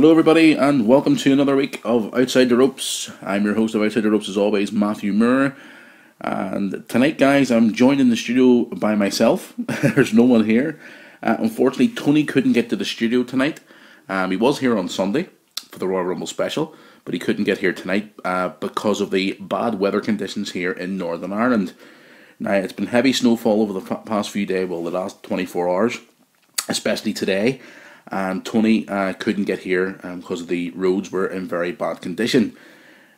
Hello everybody and welcome to another week of Outside the Ropes. I'm your host of Outside the Ropes as always, Matthew Moore. And tonight guys, I'm joined in the studio by myself. There's no one here. Unfortunately, Tony couldn't get to the studio tonight. He was here on Sunday for the Royal Rumble special, but he couldn't get here tonight because of the bad weather conditions here in Northern Ireland. Now, it's been heavy snowfall over the past few days, well, the last 24 hours, especially today. And Tony couldn't get here because the roads were in very bad condition.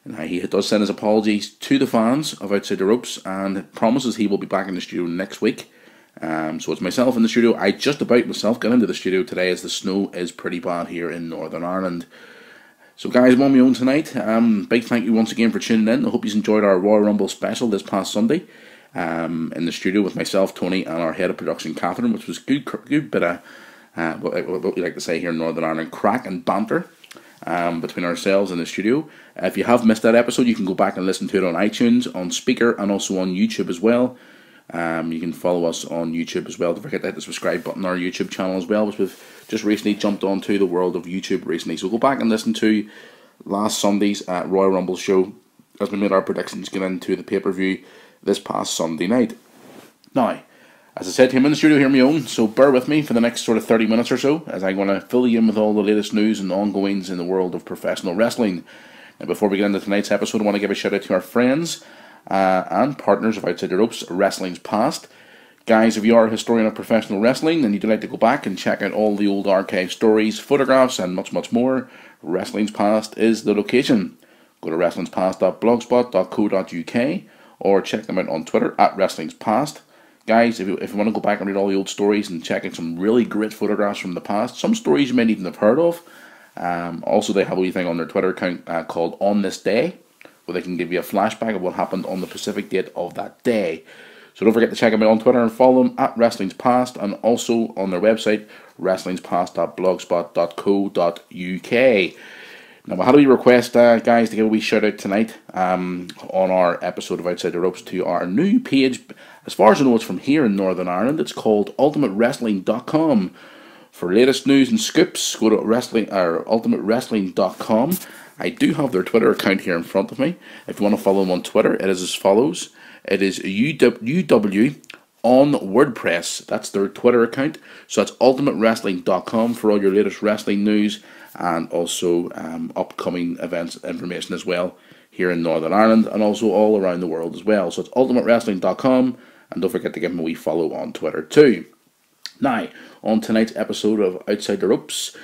Now, he does send his apologies to the fans of Outside the Ropes and promises he will be back in the studio next week. So it's myself in the studio. I just about myself got into the studio today as the snow is pretty bad here in Northern Ireland. So guys, I'm on my own tonight. Big thank you once again for tuning in. I hope you enjoyed our Royal Rumble special this past Sunday. In the studio with myself, Tony, and our head of production, Catherine, which was good bit of what we like to say here in Northern Ireland, crack and banter between ourselves in the studio. If you have missed that episode, you can go back and listen to it on iTunes, on Speaker, and also on YouTube as well. You can follow us on YouTube as well. Don't forget to hit the subscribe button on our YouTube channel as well, which we've just recently jumped onto the world of YouTube recently. So go back and listen to last Sunday's Royal Rumble show as we made our predictions get into the pay-per-view this past Sunday night. Now, as I said, I'm in the studio here on my own, so bear with me for the next sort of 30 minutes or so, as I'm going to fill you in with all the latest news and ongoings in the world of professional wrestling. And before we get into tonight's episode, I want to give a shout out to our friends and partners of Outside the Ropes, Wrestling's Past. Guys, if you are a historian of professional wrestling and you'd like to go back and check out all the old archive stories, photographs, and much, much more, Wrestling's Past is the location. Go to wrestlingspast.blogspot.co.uk or check them out on Twitter at Wrestling's Past. Guys, if you want to go back and read all the old stories and check out some really great photographs from the past, some stories you may not even have heard of. Also, they have a wee thing on their Twitter account called On This Day, where they can give you a flashback of what happened on the specific date of that day. So don't forget to check them out on Twitter and follow them at Wrestling's Past, and also on their website, wrestlingspast.blogspot.co.uk. Now, how do we request, guys, to give a wee shout out tonight on our episode of Outside the Ropes to our new page? As far as I know, it's from here in Northern Ireland. It's called ultimatewrestling.com. For latest news and scoops, go to ultimatewrestling.com. I do have their Twitter account here in front of me. If you want to follow them on Twitter, it is as follows. It is UW on WordPress. That's their Twitter account. So that's ultimatewrestling.com for all your latest wrestling news and also upcoming events information as well here in Northern Ireland and also all around the world as well. So it's ultimatewrestling.com, and don't forget to give them a wee follow on Twitter too. Now, on tonight's episode of Outside the Ropes,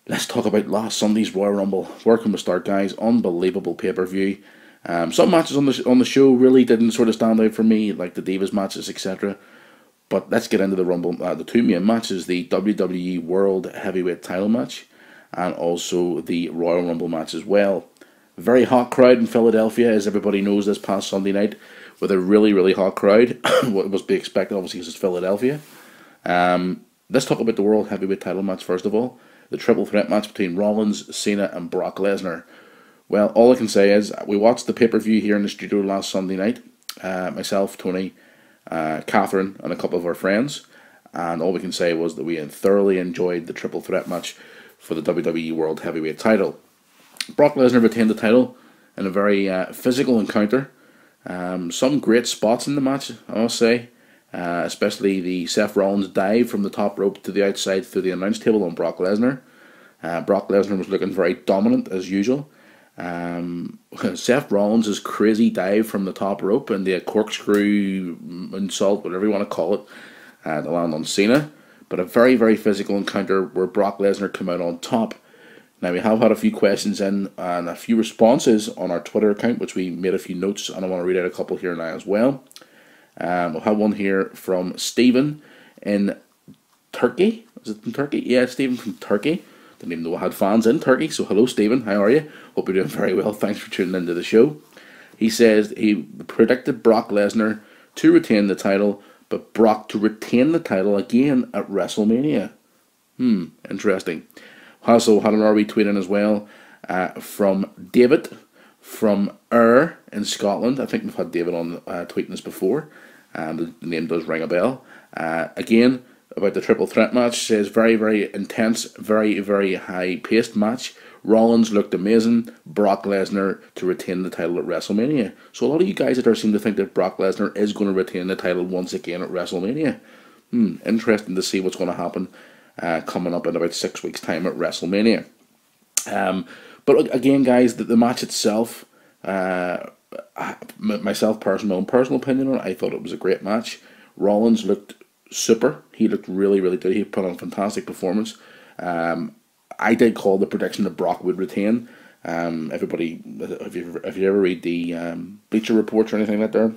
let's talk about last Sunday's Royal Rumble. Where can we start, guys? Unbelievable pay-per-view. Some matches on the show really didn't sort of stand out for me, like the Divas matches, etc. But let's get into the Rumble. The two main matches, the WWE World Heavyweight title match and also the Royal Rumble match as well. Very hot crowd in Philadelphia, as everybody knows, this past Sunday night, with a really, really hot crowd. What was to be expected, obviously, because it's Philadelphia. Let's talk about the World Heavyweight title match first of all. The triple threat match between Rollins, Cena, and Brock Lesnar. Well, all I can say is we watched the pay-per-view here in the studio last Sunday night. Myself, Tony, Catherine, and a couple of our friends. And all we can say was that we thoroughly enjoyed the triple threat match for the WWE World Heavyweight title. Brock Lesnar retained the title in a very physical encounter. Some great spots in the match, I must say. Especially the Seth Rollins dive from the top rope to the outside through the announce table on Brock Lesnar. Brock Lesnar was looking very dominant as usual. Seth Rollins' crazy dive from the top rope and the corkscrew insult, whatever you want to call it, to land on Cena. But a very, very physical encounter where Brock Lesnar came out on top. Now, we have had a few questions in and a few responses on our Twitter account, which we made a few notes, and I want to read out a couple here now as well. We'll have one here from Stephen in Turkey. Is it in Turkey? Yeah, Stephen from Turkey. Didn't even know I had fans in Turkey, so hello Stephen, how are you? Hope you're doing very well, thanks for tuning into the show. He says he predicted Brock Lesnar to retain the title, but Brock to retain the title again at WrestleMania. Interesting. Also had an RB tweet in as well from David from in Scotland. I think we've had David on tweeting this before, and the name does ring a bell. Again, about the triple threat match. Says very, very intense, very, very high paced match. Rollins looked amazing. Brock Lesnar to retain the title at WrestleMania. So a lot of you guys out there seem to think that Brock Lesnar is going to retain the title once again at WrestleMania. Interesting to see what's going to happen coming up in about 6 weeks' time at WrestleMania. But again, guys, the match itself, myself personally, my own personal opinion on it, I thought it was a great match. Rollins looked super. He looked really, really good. He put on a fantastic performance. I did call the prediction that Brock would retain. Everybody, if you ever read the Bleacher Reports or anything like that,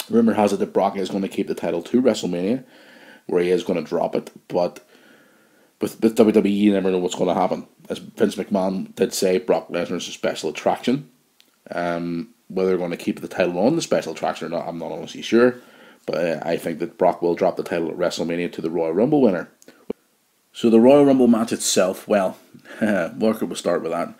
rumor has it that Brock is going to keep the title to WrestleMania, where he is going to drop it. But with WWE, you never know what's going to happen. As Vince McMahon did say, Brock Lesnar is a special attraction. Whether they're going to keep the title on the special attraction or not, I'm not honestly sure. But I think that Brock will drop the title at WrestleMania to the Royal Rumble winner. So the Royal Rumble match itself, well, where could we start with that?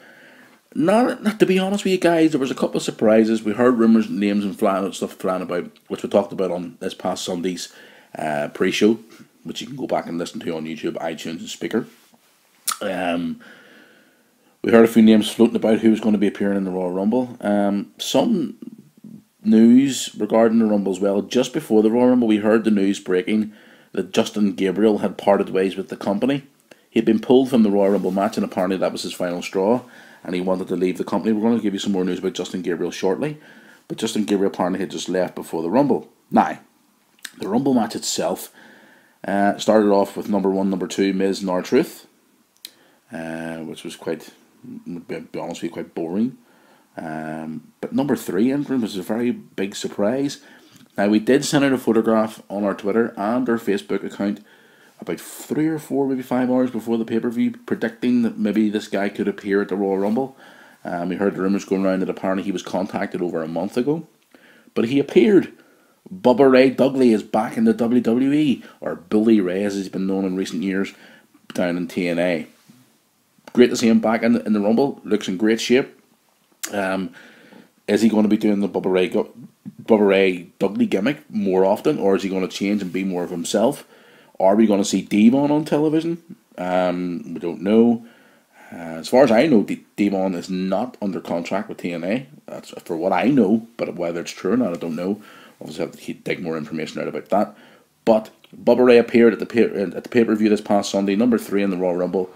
Not to be honest with you guys, there was a couple of surprises. We heard rumours, names and stuff flying about, which we talked about on this past Sunday's pre-show, which you can go back and listen to on YouTube, iTunes and Speaker. We heard a few names floating about who was going to be appearing in the Royal Rumble. Some news regarding the Rumble as well. Just before the Royal Rumble, we heard the news breaking that Justin Gabriel had parted ways with the company. He had been pulled from the Royal Rumble match, and apparently that was his final straw, and he wanted to leave the company. We're going to give you some more news about Justin Gabriel shortly, but Justin Gabriel apparently had just left before the Rumble. Now, the Rumble match itself started off with number 1, number 2, Miz and R-Truth, which was quite, to be honest with you, quite boring. But number 3 entrant was a very big surprise. Now, we did send out a photograph on our Twitter and our Facebook account about 3 or 4, maybe 5 hours before the pay-per-view, predicting that maybe this guy could appear at the Royal Rumble. We heard the rumours going around that apparently he was contacted over a month ago. But he appeared. Bubba Ray Dudley is back in the WWE, or Bully Ray as he's been known in recent years, down in TNA. Great to see him back in the Rumble. Looks in great shape. Is he going to be doing the Bubba Ray Dudley gimmick more often, or is he going to change and be more of himself? Are we going to see Devon on television? We don't know. As far as I know, Devon is not under contract with TNA. That's for what I know, but whether it's true or not, I don't know. Obviously, I have to dig more information out about that. But Bubba Ray appeared at the pay-per-view this past Sunday, number 3 in the Royal Rumble.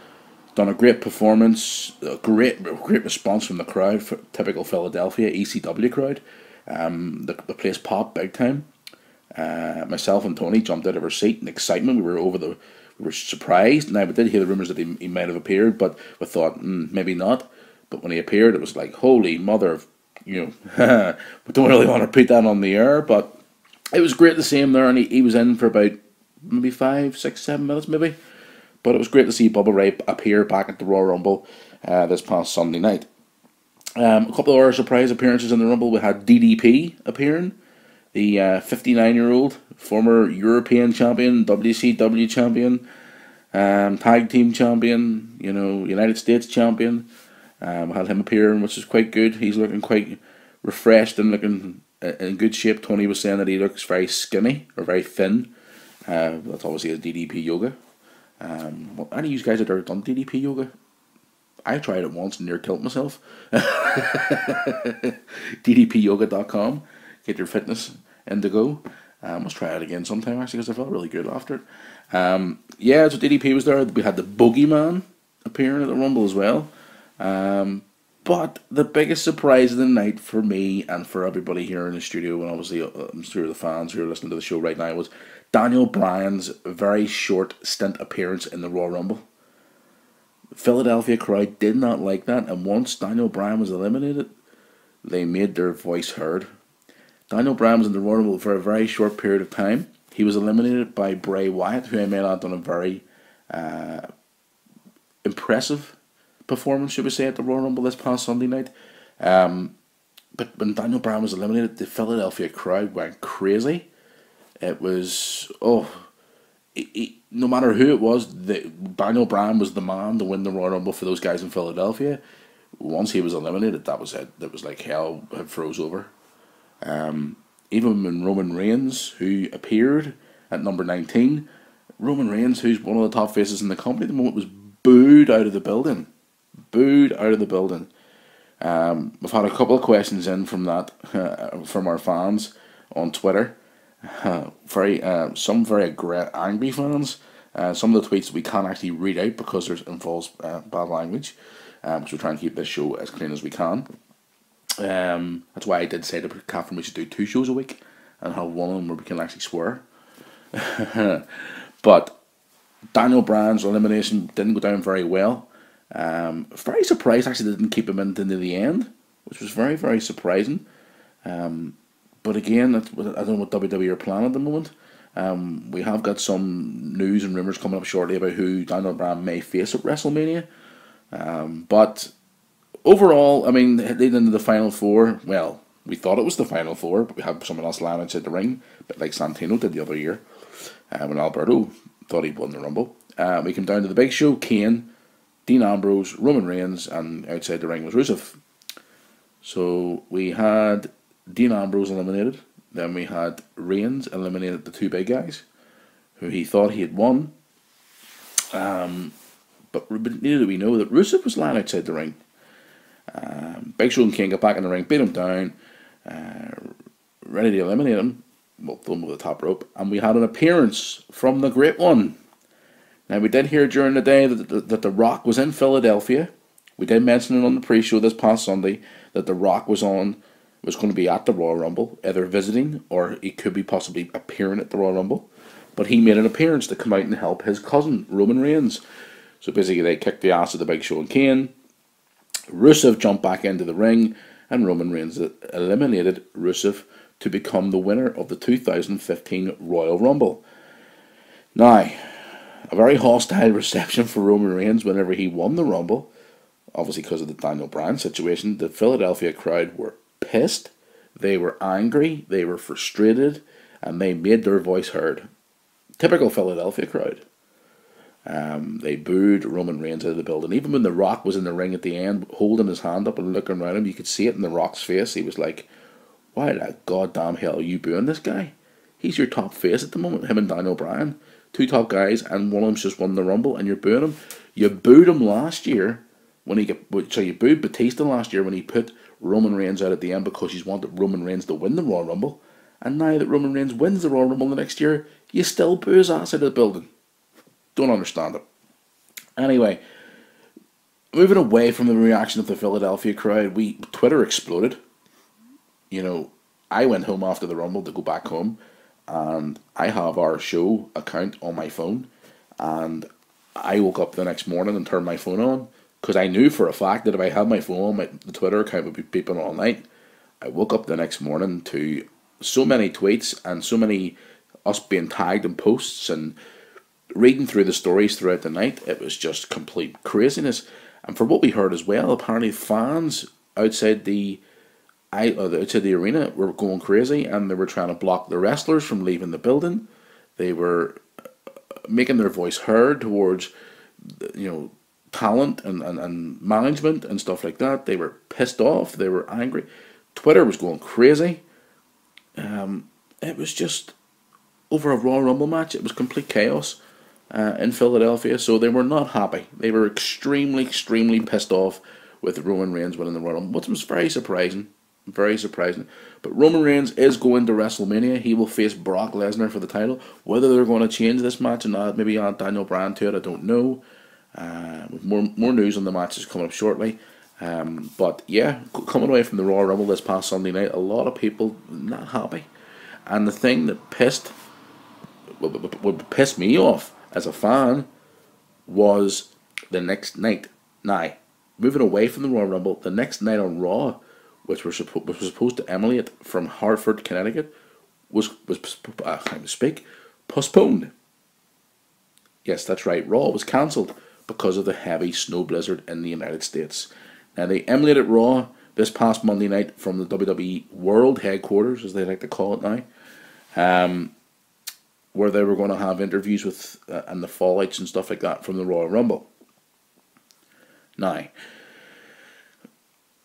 Done a great performance, a great response from the crowd, for typical Philadelphia ECW crowd. The place popped big time. Myself and Tony jumped out of our seat in excitement. We were surprised. Now, we did hear the rumours that he might have appeared, but we thought maybe not. But when he appeared, it was like, holy mother of, we don't really want to put that on the air, but it was great to see him there, and he was in for about maybe 5, 6, 7 minutes maybe. But it was great to see Bubba Ray appear back at the Royal Rumble this past Sunday night. A couple of other surprise appearances in the Rumble. We had DDP appearing, the 59-year-old former European champion, WCW champion, tag team champion, United States champion. We had him appearing, which is quite good. He's looking quite refreshed and looking in good shape. Tony was saying that he looks very skinny or very thin. That's obviously his DDP yoga. Any of you guys out there done DDP yoga? I tried it once and near killed myself. DDPyoga.com. Get your fitness in to go. Must try it again sometime actually, because I felt really good after it. So DDP was there. We had the Boogeyman appearing at the Rumble as well. But the biggest surprise of the night for me and for everybody here in the studio, and obviously I'm sure the fans who are listening to the show right now, was Daniel Bryan's very short stint appearance in the Royal Rumble. The Philadelphia crowd did not like that, and once Daniel Bryan was eliminated, they made their voice heard. Daniel Bryan was in the Royal Rumble for a very short period of time. He was eliminated by Bray Wyatt, who I may not have done a very impressive performance, should we say, at the Royal Rumble this past Sunday night. But when Daniel Bryan was eliminated, the Philadelphia crowd went crazy. It was, no matter who it was, Daniel Bryan was the man to win the Royal Rumble for those guys in Philadelphia. Once he was eliminated, that was it. It was like hell had froze over. Even when Roman Reigns, who appeared at number 19, Roman Reigns, who's one of the top faces in the company at the moment, was booed out of the building. Booed out of the building. We've had a couple of questions in from that, from our fans on Twitter. Some very angry fans. Some of the tweets we can't actually read out because it involves bad language. So we're trying to keep this show as clean as we can. That's why I did say to Catherine we should do 2 shows a week and have one of them where we can actually swear. But Daniel Bryan's elimination didn't go down very well. Very surprised actually they didn't keep him into the end, which was very, very surprising. But again, I don't know what WWE are planning at the moment. We have got some news and rumours coming up shortly about who Daniel Bryan may face at WrestleMania. But overall, I mean, leading into the Final Four, well, we thought it was the Final Four, but we had someone else land outside the ring, a bit like Santino did the other year, when Alberto thought he'd won the Rumble. We came down to the big show, Kane, Dean Ambrose, Roman Reigns, and outside the ring was Rusev. So we had Dean Ambrose eliminated, then we had Reigns eliminated the 2 big guys, who he thought he had won. But neither do we know that Rusev was lying outside the ring. Big Show and Kane got back in the ring, beat him down, ready to eliminate him. Well, throw him over the top rope. And we had an appearance from the Great One. Now, we did hear during the day that The Rock was in Philadelphia. We did mention it on the pre-show this past Sunday that The Rock was going to be at the Royal Rumble, either visiting or he could be possibly appearing at the Royal Rumble. But he made an appearance to come out and help his cousin, Roman Reigns. So basically they kicked the ass of the Big Show and Kane. Rusev jumped back into the ring and Roman Reigns eliminated Rusev to become the winner of the 2015 Royal Rumble. Now, a very hostile reception for Roman Reigns whenever he won the Rumble. Obviously because of the Daniel Bryan situation. The Philadelphia crowd were pissed. They were angry. They were frustrated. And they made their voice heard. Typical Philadelphia crowd. They booed Roman Reigns out of the building. Even when The Rock was in the ring at the end, holding his hand up and looking around him, you could see it in The Rock's face. He was like, why the goddamn hell are you booing this guy? He's your top face at the moment, him and Daniel Bryan. 2 top guys, and one of them's just won the Rumble, and you're booing him. You booed him last year, you booed Batista last year when he put Roman Reigns out at the end because you wanted Roman Reigns to win the Royal Rumble. And now that Roman Reigns wins the Royal Rumble the next year, you still boo his ass out of the building. Don't understand it. Anyway, moving away from the reaction of the Philadelphia crowd, Twitter exploded. You know, I went home after the Rumble to go back home, and I have our show account on my phone, and I woke up the next morning and turned my phone on, because I knew for a fact that if I had my phone on, the Twitter account would be beeping all night. I woke up the next morning to so many tweets and so many us being tagged in posts and reading through the stories throughout the night. It was just complete craziness. And for what we heard as well, apparently fans outside the arena were going crazy, and they were trying to block the wrestlers from leaving the building. They were making their voice heard towards, talent and management and stuff like that. They were pissed off. They were angry. Twitter was going crazy. It was just over a Royal Rumble match. It was complete chaos in Philadelphia. So they were not happy. They were extremely, extremely pissed off with Roman Reigns winning the Royal Rumble, which was very surprising. Very surprising. But Roman Reigns is going to WrestleMania. He will face Brock Lesnar for the title. Whether they're going to change this match or not, maybe add Daniel Bryan to it, I don't know. With more news on the matches coming up shortly. But yeah, coming away from the Royal Rumble this past Sunday night, a lot of people not happy. And the thing that would piss me off as a fan was the next night. Now, moving away from the Royal Rumble, the next night on Raw, which was supposed to emulate from Hartford, Connecticut, was postponed. Yes, that's right. Raw was cancelled because of the heavy snow blizzard in the United States. Now, they emulated Raw this past Monday night from the WWE World Headquarters, as they like to call it now, where they were going to have interviews with and the fallouts and stuff like that from the Royal Rumble. Now,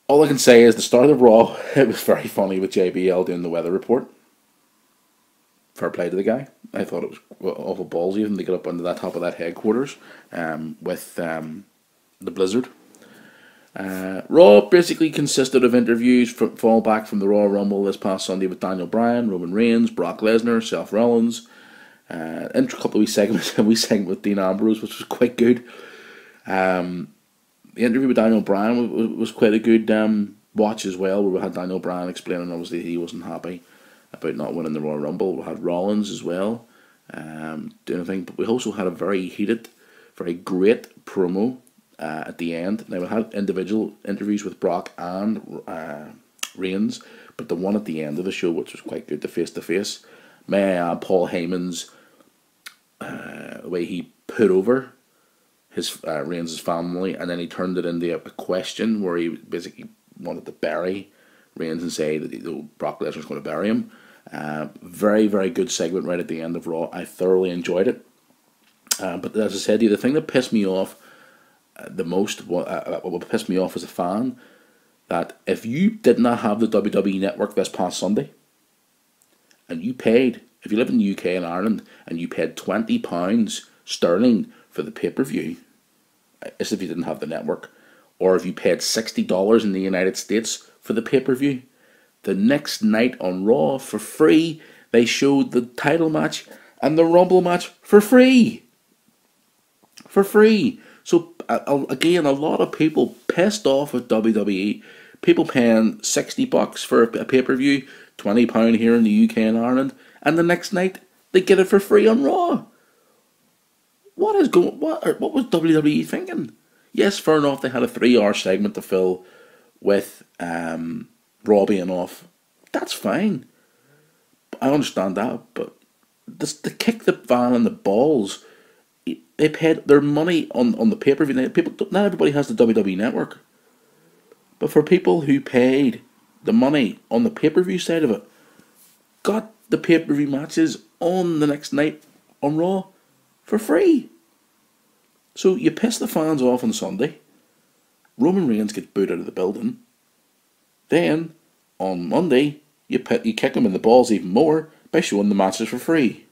all I can say is the start of Raw, it was very funny with JBL doing the weather report. fair play to the guy. I thought it was awful ballsy of him to get up under that top of that headquarters with the blizzard. Raw basically consisted of interviews fall back from the Royal Rumble this past Sunday with Daniel Bryan, Roman Reigns, Brock Lesnar, Seth Rollins. A couple of wee segments with Dean Ambrose, which was quite good. The interview with Daniel Bryan was quite a good watch as well, where we had Daniel Bryan explaining obviously he wasn't happy about not winning the Royal Rumble. We had Rollins as well doing a thing, but we also had a very heated, very great promo at the end. Now we had individual interviews with Brock and Reigns, but the one at the end of the show, which was quite good, the face-to-face, may I add Paul Heyman's the way he put over his Reigns' family, and then he turned it into a question where he basically wanted to bury Reigns and say that Brock Lesnar's going to bury him. Very, very good segment right at the end of Raw. I thoroughly enjoyed it. But as I said to you, the thing that pissed me off the most, what pissed me off as a fan, that if you did not have the WWE Network this past Sunday, and you paid, if you live in the UK and Ireland, and you paid £20 sterling for the pay-per-view, as if you didn't have the network, or if you paid $60 in the United States for the pay-per-view, the next night on Raw, for free, they showed the title match and the Rumble match for free. For free. So, again, a lot of people pissed off with WWE. People paying $60 for a pay-per-view, £20 here in the UK and Ireland, and the next night they get it for free on Raw. What was WWE thinking? Yes, fair enough, they had a 3-hour segment to fill with Raw being off. That's fine. I understand that, but to kick the van in the balls, they paid their money on the pay-per-view. Not everybody has the WWE Network. But for people who paid the money on the pay-per-view side of it, got the pay-per-view matches on the next night on Raw for free. So you piss the fans off on Sunday. Roman Reigns gets booed out of the building. Then, on Monday, you kick him in the balls even more by showing the matches for free.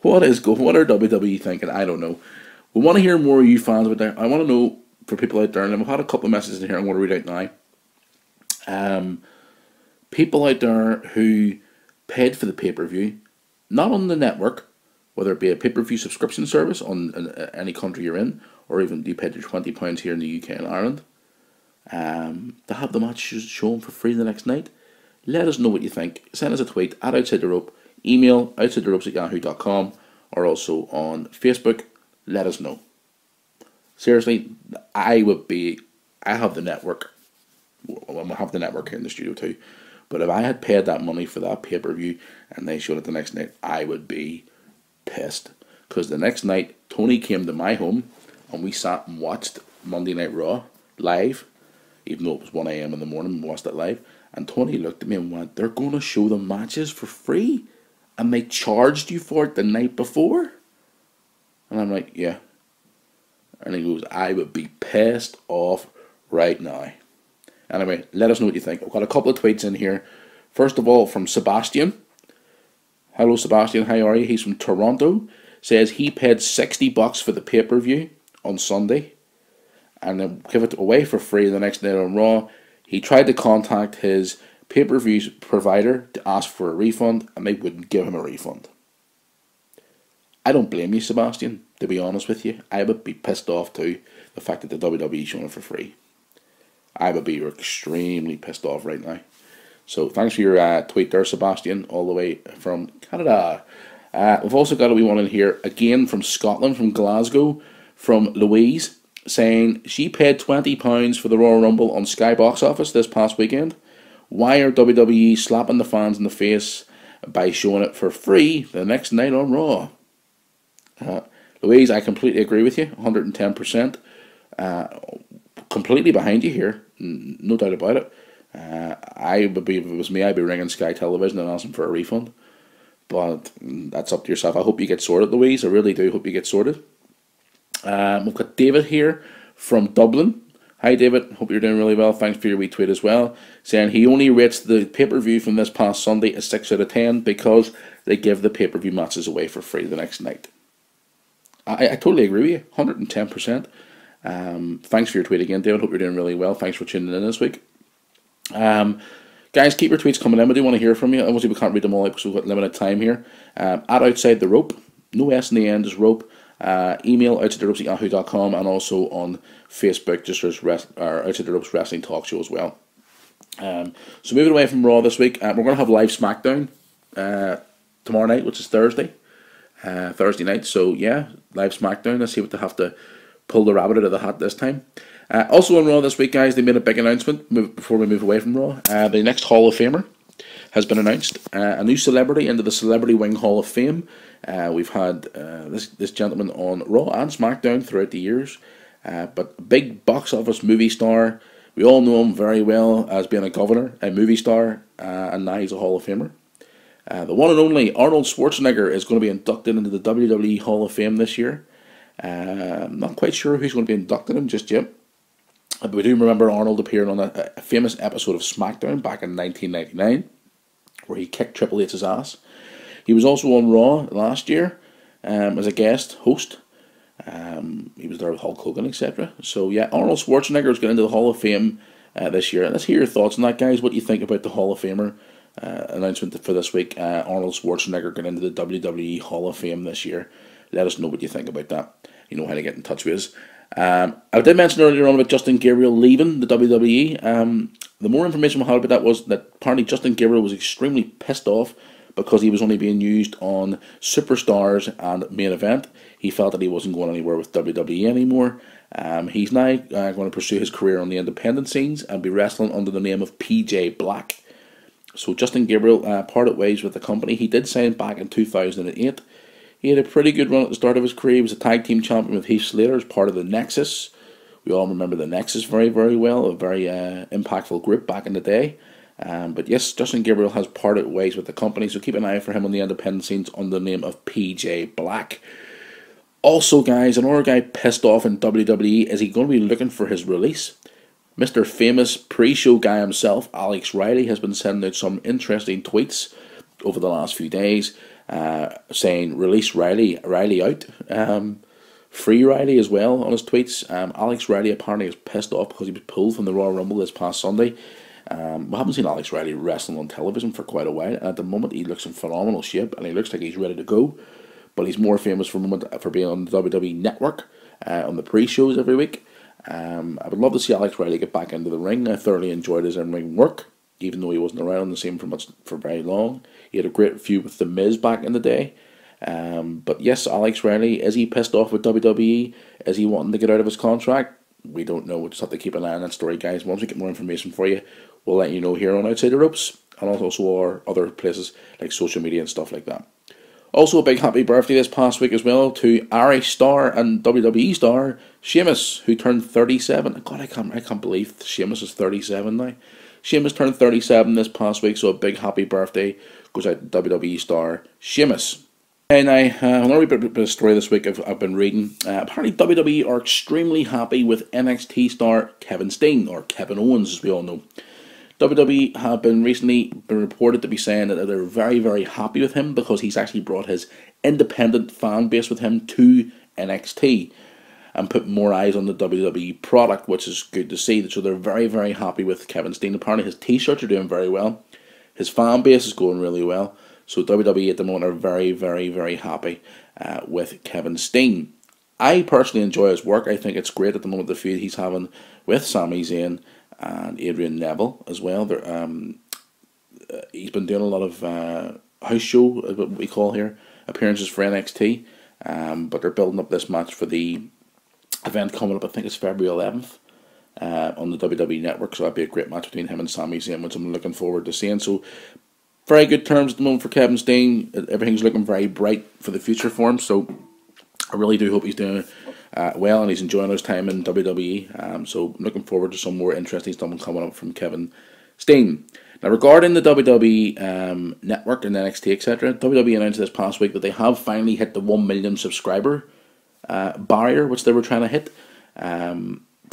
What are WWE thinking? I don't know. We want to hear more of you fans out there. I want to know, for people out there, and we've had a couple of messages in here I'm going to read out now. People out there who paid for the pay-per-view, not on the network, whether it be a pay-per-view subscription service on any country you're in, or even you paid your £20 here in the UK and Ireland, to have the match shown for free the next night. Let us know what you think. Send us a tweet at Outside the Rope, email outsidetheropes@yahoo.com, or also on Facebook. Let us know. Seriously, I have the network. I have the network here in the studio too. But if I had paid that money for that pay-per-view and they showed it the next night, I would be pissed. Because the next night, Tony came to my home and we sat and watched Monday Night Raw live, even though it was 1 a.m. in the morning, we watched it live. And Tony looked at me and went, "They're going to show the matches for free? And they charged you for it the night before?" And I'm like, "Yeah." And he goes, "I would be pissed off right now." Anyway, let us know what you think. I've got a couple of tweets in here. First of all, from Sebastian. Hello, Sebastian. How are you? He's from Toronto. Says he paid $60 for the pay-per-view on Sunday and then give it away for free the next night on Raw. He tried to contact his pay-per-view provider to ask for a refund, and they wouldn't give him a refund. I don't blame you, Sebastian, to be honest with you. I would be pissed off too, the fact that the WWE is showing it for free. I would be extremely pissed off right now. So thanks for your tweet there, Sebastian, all the way from Canada. We've also got a wee one in here, again from Scotland, from Glasgow, from Louise, saying she paid £20 for the Royal Rumble on Sky Box Office this past weekend. Why are WWE slapping the fans in the face by showing it for free the next night on Raw? Louise, I completely agree with you, 110%. Completely behind you here, no doubt about it. I would be, if it was me, I'd be ringing Sky Television and asking for a refund. But that's up to yourself. I hope you get sorted, Louise. I really do hope you get sorted. We've got David here from Dublin. Hi David, hope you're doing really well. Thanks for your retweet as well. Saying he only rates the pay-per-view from this past Sunday a 6 out of 10 because they give the pay-per-view matches away for free the next night. I totally agree with you, 110%. Thanks for your tweet again, David. Hope you're doing really well. Thanks for tuning in this week. Guys, keep your tweets coming in. I do want to hear from you. Obviously, we can't read them all out because we've got limited time here. At Outside the Rope, no S in the end is rope. Email outsidetheropes@yahoo.com, and also on Facebook, just as Outside the Ropes Wrestling Talk Show as well. So moving away from Raw this week, we're going to have live SmackDown tomorrow night, which is Thursday night. So yeah, live SmackDown. Let's see what they have to pull the rabbit out of the hat this time. Also on Raw this week, guys, they made a big announcement before we move away from Raw. The next Hall of Famer has been announced. A new celebrity into the Celebrity Wing Hall of Fame. We've had this gentleman on Raw and SmackDown throughout the years. But big box office movie star. We all know him very well as being a governor, a movie star, and now he's a Hall of Famer. The one and only Arnold Schwarzenegger is going to be inducted into the WWE Hall of Fame this year. I'm not quite sure who's going to be inducted in just yet. But we do remember Arnold appearing on a famous episode of SmackDown back in 1999, where he kicked Triple H's ass. He was also on Raw last year as a guest host. He was there with Hulk Hogan, etc. So yeah, Arnold Schwarzenegger is getting into the Hall of Fame this year. Let's hear your thoughts on that, guys. What do you think about the Hall of Famer announcement for this week? Arnold Schwarzenegger getting into the WWE Hall of Fame this year. Let us know what you think about that. You know how to get in touch with us. I did mention earlier on about Justin Gabriel leaving the WWE. The more information we had about that was that apparently Justin Gabriel was extremely pissed off because he was only being used on Superstars and Main Event. He felt that he wasn't going anywhere with WWE anymore. He's now going to pursue his career on the independent scenes and be wrestling under the name of PJ Black. So Justin Gabriel parted ways with the company. He did sign back in 2008. He had a pretty good run at the start of his career. He was a tag team champion with Heath Slater as part of the Nexus. We all remember the Nexus very, very well. A very impactful group back in the day. But yes, Justin Gabriel has parted ways with the company, so keep an eye out for him on the independent scenes under the name of PJ Black. Also, guys, another guy pissed off in WWE. Is he going to be looking for his release? Mr. Famous pre-show guy himself, Alex Riley, has been sending out some interesting tweets over the last few days, saying release Riley out, free Riley as well on his tweets. Alex Riley apparently is pissed off because he was pulled from the Royal Rumble this past Sunday. We haven't seen Alex Riley wrestling on television for quite a while. At the moment, he looks in phenomenal shape and he looks like he's ready to go. But he's more famous for being on the WWE Network on the pre-shows every week. I would love to see Alex Riley get back into the ring. I thoroughly enjoyed his in-ring work, even though he wasn't around the same for very long. He had a great feud with The Miz back in the day. But yes, Alex Riley, is he pissed off with WWE? Is he wanting to get out of his contract? We don't know. We'll just have to keep an eye on that story, guys. Once we get more information for you, we'll let you know here on Outside the Ropes, and also our other places like social media and stuff like that. Also, a big happy birthday this past week as well to Irish star and WWE star Sheamus, who turned 37. God, I can't believe Sheamus is 37 now. Sheamus turned 37 this past week, so a big happy birthday goes out to WWE star Sheamus. And another wee bit of story this week I've been reading. Apparently WWE are extremely happy with NXT star Kevin Steen, or Kevin Owens as we all know. WWE have recently been reported to be saying that they're very, very happy with him because he's actually brought his independent fan base with him to NXT and put more eyes on the WWE product, which is good to see. So they're very, very happy with Kevin Steen. Apparently his t-shirts are doing very well. His fan base is going really well. So WWE at the moment are very, very, very happy with Kevin Steen. I personally enjoy his work. I think it's great at the moment, the feud he's having with Sami Zayn and Adrian Neville as well. He's been doing a lot of house show, what we call here, appearances for NXT. But they're building up this match for the event coming up. I think it's February 11th on the WWE Network. So that'd be a great match between him and Sami Zayn, which I'm looking forward to seeing. So very good terms at the moment for Kevin Steen. Everything's looking very bright for the future for him. So I really do hope he's doing well and he's enjoying his time in WWE. So I'm looking forward to some more interesting stuff coming up from Kevin Steen. Now regarding the WWE Network and NXT, etc., WWE announced this past week that they have finally hit the 1 million subscriber barrier, which they were trying to hit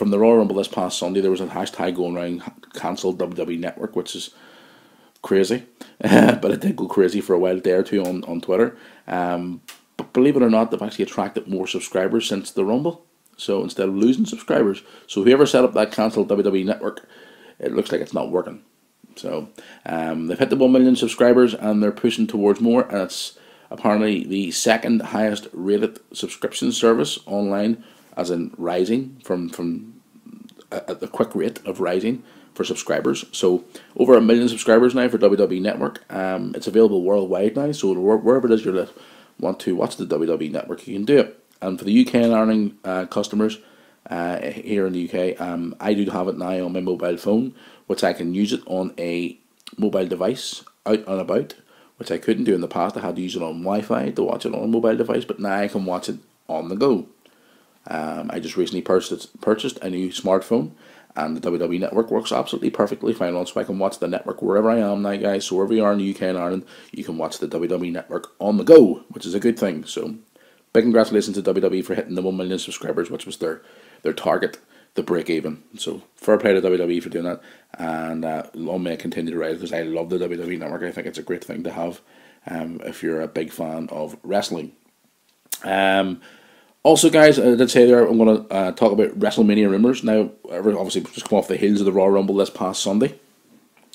from the Royal Rumble this past Sunday, there was a hashtag going around, cancel WWE Network, which is crazy. But it did go crazy for a while, day or two on Twitter. But believe it or not, they've actually attracted more subscribers since the Rumble. So instead of losing subscribers, so whoever set up that cancel WWE Network, it looks like it's not working. So they've hit the 1 million subscribers, and they're pushing towards more, and it's apparently the second highest rated subscription service online, as in rising from at the quick rate of rising for subscribers. So over 1 million subscribers now for WWE Network. It's available worldwide now, so wherever it is you want to watch the WWE Network, you can do it. And for the UK and Ireland customers here in the UK, I do have it now on my mobile phone, which I can use it on a mobile device out and about, which I couldn't do in the past. I had to use it on Wi-Fi to watch it on a mobile device, but now I can watch it on the go. I just recently purchased a new smartphone, and the WWE Network works absolutely perfectly fine on, so I can watch the network wherever I am now, guys. So wherever you are in the UK and Ireland, you can watch the WWE Network on the go, which is a good thing. So big congratulations to WWE for hitting the 1 million subscribers, which was their target, the break even. So fair play to WWE for doing that, and long may it continue to rise, because I love the WWE Network. I think it's a great thing to have if you're a big fan of wrestling. Also, guys, I did say there I'm going to talk about WrestleMania rumours. Now, obviously, just come off the heels of the Royal Rumble this past Sunday.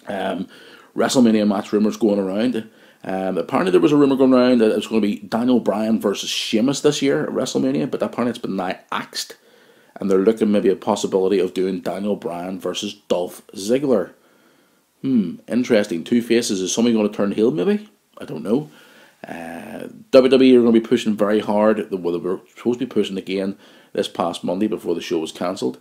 WrestleMania match rumours going around. Apparently, there was a rumour going around that it was going to be Daniel Bryan versus Sheamus this year at WrestleMania, but apparently it's been now axed. And they're looking maybe a possibility of doing Daniel Bryan versus Dolph Ziggler. Interesting. Two faces. Is somebody going to turn heel, maybe? I don't know. WWE are going to be pushing very hard. Well, they were supposed to be pushing again this past Monday before the show was cancelled.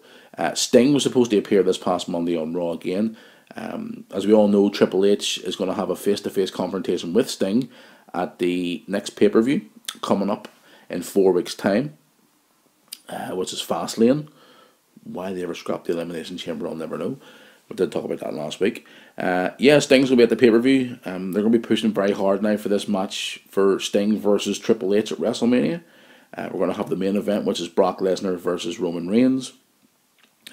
Sting was supposed to appear this past Monday on Raw again. As we all know, Triple H is going to have a face-to-face confrontation with Sting at the next pay-per-view coming up in 4 weeks' time, which is Fastlane. Why they ever scrapped the Elimination Chamber, I'll never know. We did talk about that last week. Sting's going to be at the pay-per-view. They're going to be pushing very hard now for this match for Sting versus Triple H at WrestleMania. We're going to have the main event, which is Brock Lesnar versus Roman Reigns.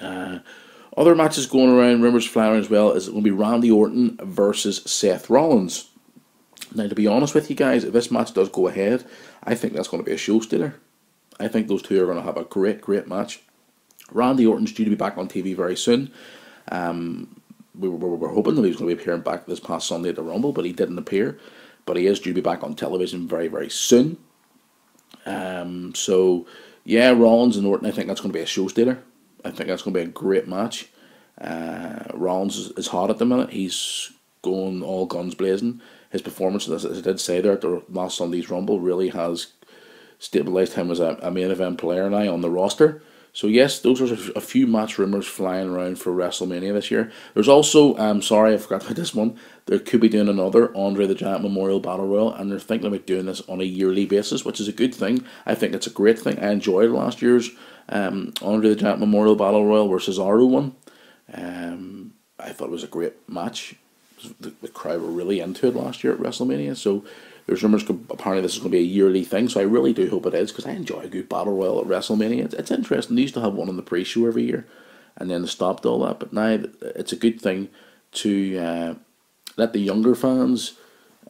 Other matches going around, rumours flying around as well, is it going to be Randy Orton versus Seth Rollins. Now, to be honest with you guys, if this match does go ahead, I think that's going to be a show stealer. I think those two are going to have a great match. Randy Orton's due to be back on TV very soon. We were hoping that he was going to be appearing back this past Sunday at the Rumble, but he didn't appear. But he is due to be back on television very soon. So, yeah, Rollins and Orton, I think that's going to be a show stealer. I think that's going to be a great match. Rollins is hot at the minute. He's going all guns blazing. His performance, as I did say there, at the last Sunday's Rumble really has stabilised him as a main event player now on the roster. So yes, those are a few match rumours flying around for WrestleMania this year. There's also, sorry I forgot about this one, they could be doing another Andre the Giant Memorial Battle Royal, and they're thinking about doing this on a yearly basis, which is a good thing. I think it's a great thing. I enjoyed last year's Andre the Giant Memorial Battle Royal where Cesaro won. I thought it was a great match. The crowd were really into it last year at WrestleMania, so there's rumours apparently this is going to be a yearly thing, so I really do hope it is, because I enjoy a good battle royal at WrestleMania. It's interesting. They used to have one on the pre-show every year, and then they stopped all that, but now it's a good thing to let the younger fans,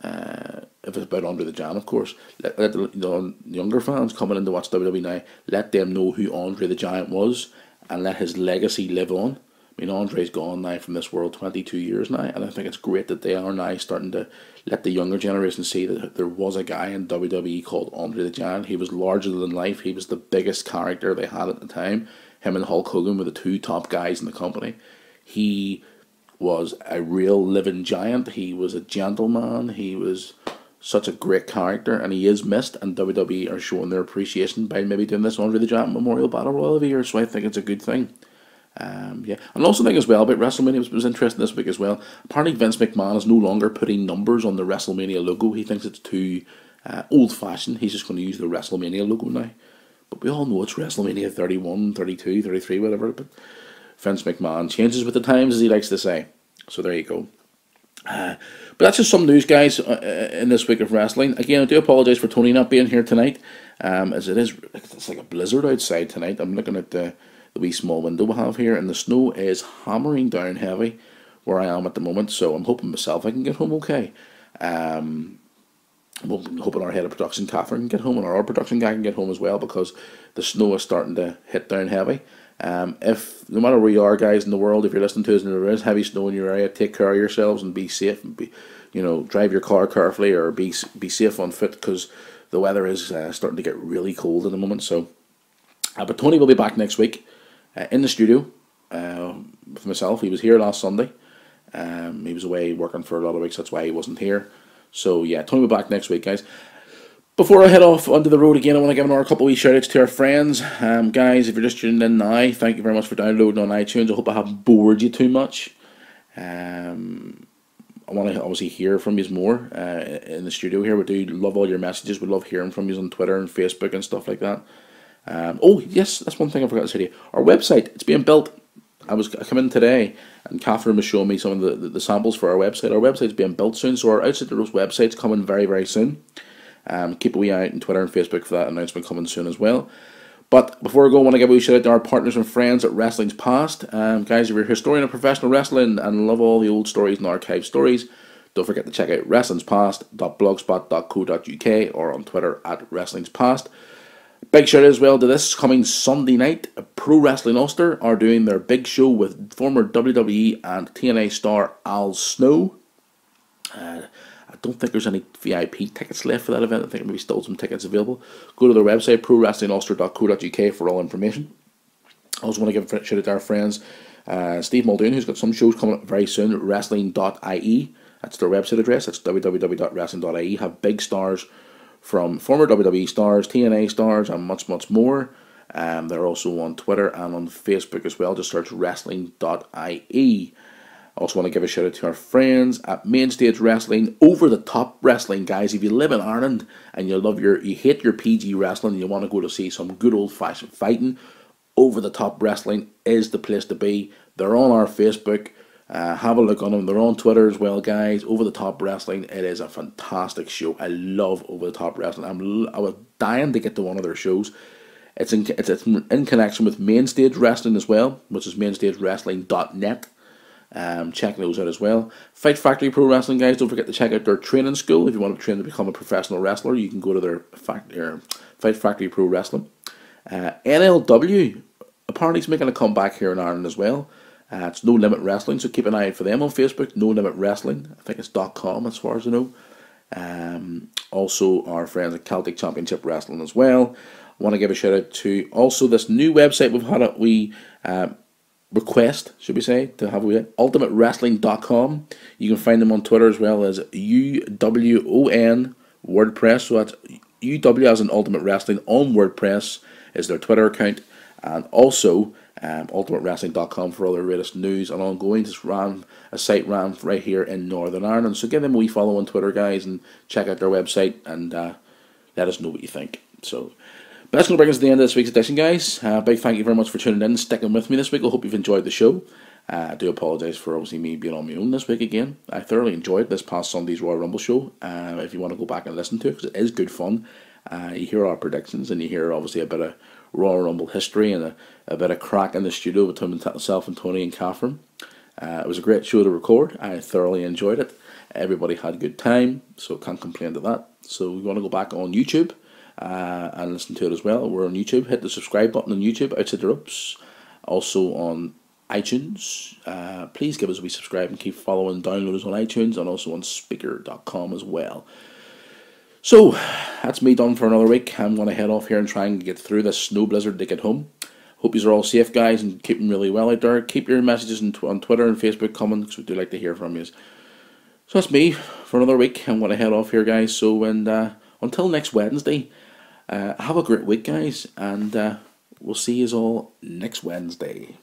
if it's about Andre the Giant, of course, let the younger fans coming in to watch WWE now, let them know who Andre the Giant was, and let his legacy live on. I mean, Andre's gone now from this world 22 years now, and I think it's great that they are now starting to let the younger generation see that there was a guy in WWE called Andre the Giant. He was larger than life. He was the biggest character they had at the time. Him and Hulk Hogan were the two top guys in the company. He was a real living giant. He was a gentleman. He was such a great character, and he is missed, and WWE are showing their appreciation by maybe doing this Andre the Giant Memorial Battle Royal every year, so I think it's a good thing. And also think as well about WrestleMania was interesting this week as well. Apparently Vince McMahon is no longer putting numbers on the WrestleMania logo. He thinks it's too old-fashioned. He's just going to use the WrestleMania logo now. But we all know it's WrestleMania 31, 32, 33, whatever. But Vince McMahon changes with the times, as he likes to say. So there you go. But that's just some news, guys, in this week of wrestling. Again, I do apologise for Tony not being here tonight, as it's like a blizzard outside tonight. I'm looking at the the wee small window we have here, and the snow is hammering down heavy where I am at the moment, so I'm hoping myself I can get home okay. I'm hoping our head of production, Catherine, can get home, and our production guy can get home as well, because the snow is starting to hit down heavy. If no matter where you are, guys, in the world, if you're listening to us and there is heavy snow in your area, take care of yourselves and be safe, and drive your car carefully, or be safe on foot, because the weather is starting to get really cold at the moment. So, but Tony will be back next week in the studio with myself. He was here last Sunday. He was away working for a lot of weeks, that's why he wasn't here. So yeah, Tony will be back next week, guys. Before I head off onto the road again, I want to give another couple of wee shout outs to our friends. Guys, if you're just tuning in now, thank you very much for downloading on iTunes. I hope I haven't bored you too much. I want to obviously hear from you more in the studio here. We do love all your messages. We love hearing from you on Twitter and Facebook and stuff like that. Oh yes, that's one thing I forgot to say to you. Our website, it's being built. I come in today and Catherine was showing me some of the samples for our website. Our website's being built soon, so our Outside the Ropes website's coming very, very soon. Keep a wee eye out on Twitter and Facebook for that announcement coming soon as well. But before I go, I want to give a wee shout out to our partners and friends at Wrestling's Past. Guys, if you're a historian of professional wrestling and love all the old stories and archive stories, don't forget to check out wrestlingspast.blogspot.co.uk or on Twitter at wrestlingspast. Big shout out as well to this coming Sunday night. Pro Wrestling Ulster are doing their big show with former WWE and TNA star Al Snow. I don't think there's any VIP tickets left for that event. I think maybe still some tickets available. Go to their website, prowrestlingulster.co.uk, for all information. I also want to give a shout out to our friends, Steve Muldoon, who's got some shows coming up very soon, wrestling.ie. That's their website address. That's www.wrestling.ie. Have big stars from former WWE stars, TNA stars, and much, much more. They're also on Twitter and on Facebook as well. Just search wrestling.ie. I also want to give a shout out to our friends at Mainstage Wrestling, Over the Top Wrestling, guys. If you live in Ireland and you hate your PG wrestling and you want to go to see some good old fashioned fighting, Over the Top Wrestling is the place to be. They're on our Facebook. Have a look on them. They're on Twitter as well, guys. Over the Top Wrestling. It is a fantastic show. I love Over the Top Wrestling. I was dying to get to one of their shows. It's in connection with Mainstage Wrestling as well, which is mainstagewrestling.net. Check those out as well. Fight Factory Pro Wrestling, guys. Don't forget to check out their training school. If you want to train to become a professional wrestler, you can go to their Fight Factory Pro Wrestling. NLW apparently is making a comeback here in Ireland as well. It's No Limit Wrestling, so keep an eye out for them on Facebook. No Limit Wrestling. I think it's .com as far as I know. Also, our friends at Celtic Championship Wrestling as well. I want to give a shout out to also this new website we've had a wee request, should we say, to have ultimatewrestling.com. You can find them on Twitter as well as UWON WordPress. So that's UW as in Ultimate Wrestling on WordPress is their Twitter account, and also ultimatewrestling.com for all their latest news and ongoing. Just ran a site right here in Northern Ireland, so give them a wee follow on Twitter, guys, and check out their website and let us know what you think. So, but that's going to bring us to the end of this week's edition, guys. Big thank you very much for tuning in and sticking with me this week. I hope you've enjoyed the show. I do apologise for obviously me being on my own this week again. I thoroughly enjoyed this past Sunday's Royal Rumble show. If you want to go back and listen to it, because it is good fun. You hear our predictions and you hear obviously a bit of Royal Rumble history and a bit of crack in the studio between myself and Tony and Catherine. It was a great show to record. I thoroughly enjoyed it. Everybody had a good time, so can't complain to that. So we want to go back on YouTube and listen to it as well. We're on YouTube. Hit the subscribe button on YouTube, Outside the Ropes. Also on iTunes. Please give us a wee subscribe and keep following, download us on iTunes and also on Speaker.com as well. So, that's me done for another week. I'm going to head off here and try and get through this snow blizzard to get home. Hope you are all safe, guys, and keep them really well out there. Keep your messages on Twitter and Facebook coming, because we do like to hear from you. So that's me for another week. I'm going to head off here, guys. So, and until next Wednesday, have a great week, guys, and we'll see you all next Wednesday.